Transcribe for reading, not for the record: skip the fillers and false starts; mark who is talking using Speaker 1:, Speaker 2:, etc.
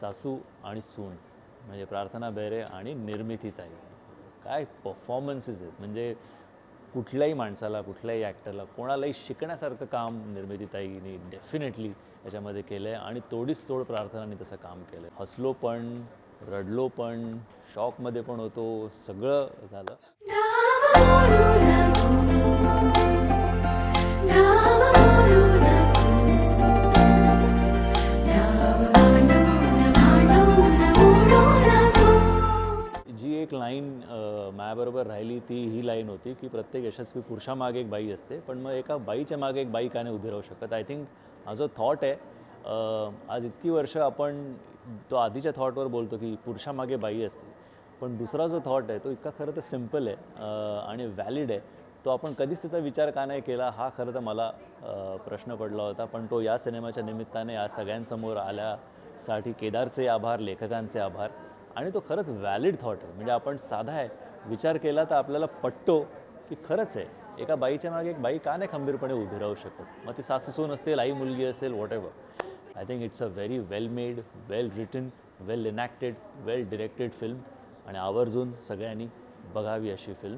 Speaker 1: सासू आणि सून म्हणजे प्रार्थना बेरे आणि निर्मिती ताई, काय परफॉर्मन्सेस आहेत. म्हणजे कुठल्याही माणसाला, कुठल्याही ॲक्टरला, कोणालाही शिकण्यासारखं काम निर्मिती ताईने डेफिनेटली याच्यामध्ये केलं आहे. आणि तोडीस तोड प्रार्थनाने तसं काम केलं आहे. हसलो पण, रडलो पण, शॉकमध्ये पण होतो, सगळं झालं. जी एक लाईन माझ्याबरोबर राहिली ती ही लाईन होती की प्रत्येक यशस्वी पुरुषामागे एक बाई असते, पण मग एका बाईच्या मागे एक बाई का नाही उभी राहू शकत. आय थिंक हा जो थॉट आहे, आज इतकी वर्ष आपण तो आधीच्या थॉटवर बोलतो की पुरुषामागे बाई असते, पण दुसरा जो थॉट आहे तो इतका खरं तर सिम्पल आहे आणि व्हॅलिड आहे. तो आपण कधीच त्याचा विचार का नाही केला हा खरं तर मला प्रश्न पडला होता. पण तो या सिनेमाच्या निमित्ताने आज सगळ्यांसमोर आल्यासाठी केदारचे आभार, लेखकांचे आभार. आणि तो खरंच व्हॅलिड थॉट आहे. म्हणजे आपण साधा आहे विचार केला तर आपल्याला पटतो की खरंच आहे, एका बाईच्या मागे एक बाई का नाही खंबीरपणे उभी राहू शकत. मग ती सासू सून असेल, आई मुलगी असेल, whatever. I think it's a very well made, well written, well enacted, well directed film. आणि आवर्जून सगळ्यांनी बघावी अशी फिल्म.